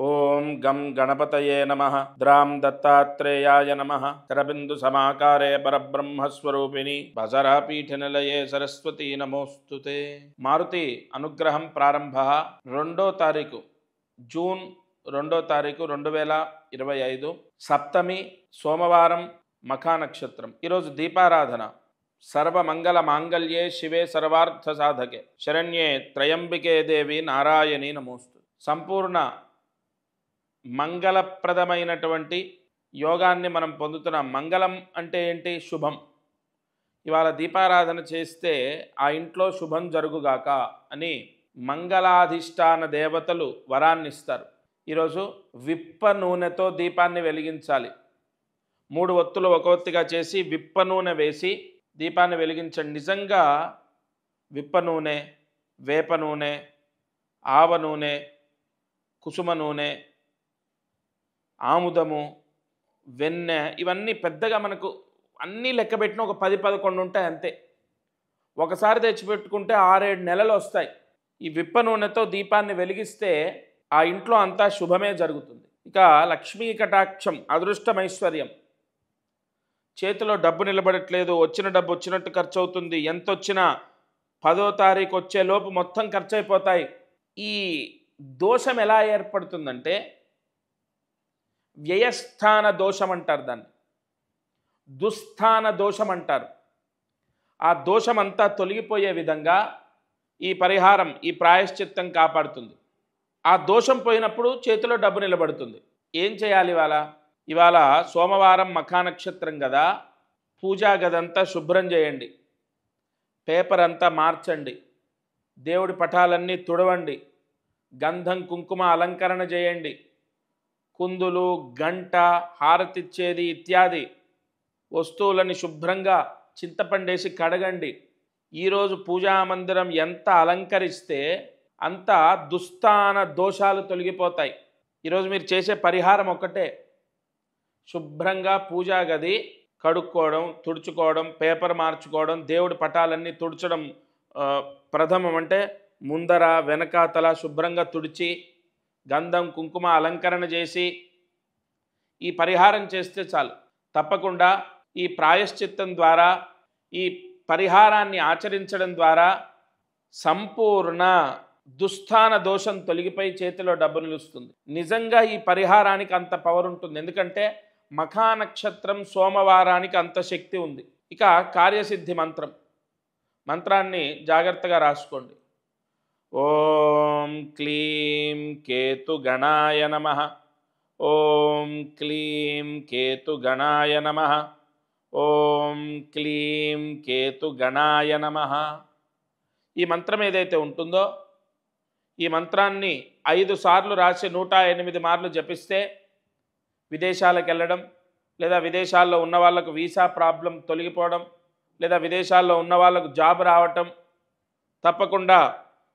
ఓం గం గణపతయే నమః ద్రాం దత్తాత్రేయాయ నమః కరబిందు సమాకారే పరబ్రహ్మస్వరూపిణి బసరాపీఠనిలయే సరస్వతీ నమోస్తుతే. మారుతి అనుగ్రహం ప్రారంభ 2వ తారీఖు జూన్ 2వ తారీఖు 2025 సప్తమి సోమవారం మఖా నక్షత్రం. ఈరోజు దీపారాధన. సర్వమంగళ మాంగళ్యే శివే సర్వార్థ సాధకే శరణ్యే త్రయంబికే దేవి నారాయణి నమోస్తు. సంపూర్ణ మంగళప్రదమైనటువంటి యోగాన్ని మనం పొందుతున్నాం. మంగళం అంటే ఏంటి? శుభం. ఇవాళ దీపారాధన చేస్తే ఆ ఇంట్లో శుభం జరుగుగాక అని మంగళాధిష్టాన దేవతలు వరాన్ని ఇస్తారు. ఈరోజు విప్ప నూనెతో దీపాన్ని వెలిగించాలి. 3 ఒత్తులు ఒక ఒత్తిగా చేసి విప్ప నూనె వేసి దీపాన్ని వెలిగించండి. నిజంగా విప్ప నూనె, వేప నూనె, ఆవ నూనె, కుసుమ నూనె, ఆముదము, వెన్నె ఇవన్నీ పెద్దగా మనకు అన్నీ లెక్కబెట్టిన ఒక 10-11 ఉంటాయి అంతే. ఒకసారి తెచ్చిపెట్టుకుంటే 6-7 నెలలు వస్తాయి. ఈ విప్ప నూనెతో దీపాన్ని వెలిగిస్తే ఆ ఇంట్లో అంతా శుభమే జరుగుతుంది. ఇక లక్ష్మీ కటాక్షం, అదృష్టమైశ్వర్యం. చేతిలో డబ్బు నిలబడట్లేదు, వచ్చిన డబ్బు వచ్చినట్టు ఖర్చు అవుతుంది. ఎంత వచ్చినా 10వ తారీఖు వచ్చేలోపు మొత్తం ఖర్చు అయిపోతాయి. ఈ దోషం ఎలా ఏర్పడుతుందంటే వ్యయస్థాన దోషం అంటారు, దాన్ని దుస్థాన దోషం అంటారు. ఆ దోషమంతా తొలగిపోయే విధంగా ఈ పరిహారం, ఈ ప్రాయశ్చిత్తం కాపాడుతుంది. ఆ దోషం పోయినప్పుడు చేతిలో డబ్బు నిలబడుతుంది. ఏం చేయాలి? ఇవాళ సోమవారం మఖా నక్షత్రం కదా, పూజా గదంతా శుభ్రం చేయండి, పేపర్ అంతా మార్చండి, దేవుడి పటాలన్నీ తుడవండి, గంధం కుంకుమ అలంకరణ చేయండి, కుందులు, గంట, హారతిచ్చేది ఇత్యాది వస్తువులని శుభ్రంగా చింతపండేసి కడగండి. ఈరోజు పూజా మందిరం ఎంత అలంకరిస్తే అంత దుస్థాన దోషాలు తొలగిపోతాయి. ఈరోజు మీరు చేసే పరిహారం ఒకటే, శుభ్రంగా పూజా గది కడుక్కోవడం, తుడుచుకోవడం, పేపర్ మార్చుకోవడం, దేవుడి పటాలన్నీ తుడచడం ప్రథమం. అంటే ముందర వెనకాతల శుభ్రంగా తుడిచి గంధం కుంకుమ అలంకరణ చేసి ఈ పరిహారం చేస్తే చాలు. తప్పకుండా ఈ ప్రాయశ్చిత్తం ద్వారా, ఈ పరిహారాన్ని ఆచరించడం ద్వారా సంపూర్ణ దుస్థాన దోషం తొలగిపోయి చేతిలో డబ్బు నిలుస్తుంది. నిజంగా ఈ పరిహారానికి అంత పవర్ ఉంటుంది. ఎందుకంటే మఖా నక్షత్రం సోమవారానికి అంత శక్తి ఉంది. ఇక కార్యసిద్ధి మంత్రాన్ని జాగ్రత్తగా రాసుకోండి. ఓం క్లీం కేతు గణాయ నమః. ఓం క్లీం కేతు గణాయ నమః. ఓం క్లీం కేతు గణాయ నమః. ఈ మంత్రం ఏదైతే ఉంటుందో ఈ మంత్రాన్ని 5 సార్లు రాసి 108 మార్లు జపిస్తే విదేశాలకు వెళ్ళడం, లేదా విదేశాల్లో ఉన్న వాళ్ళకు వీసా ప్రాబ్లం తొలగిపోవడం, లేదా విదేశాల్లో ఉన్న వాళ్ళకు జాబ్ రావటం, తప్పకుండా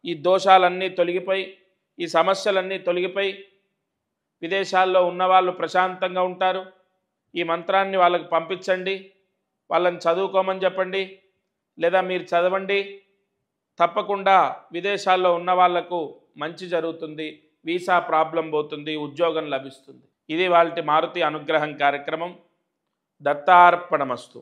ఈ దోషాలన్నీ తొలగిపోయి, ఈ సమస్యలన్నీ తొలగిపోయి విదేశాల్లో ఉన్నవాళ్ళు ప్రశాంతంగా ఉంటారు. ఈ మంత్రాన్ని వాళ్ళకు పంపించండి, వాళ్ళని చదువుకోమని చెప్పండి, లేదా మీరు చదవండి. తప్పకుండా విదేశాల్లో ఉన్న వాళ్లకు మంచి జరుగుతుంది, వీసా ప్రాబ్లం పోతుంది, ఉద్యోగం లభిస్తుంది. ఇది వాళ్ళ మారుతి అనుగ్రహం కార్యక్రమం. దత్తార్పణమస్తు.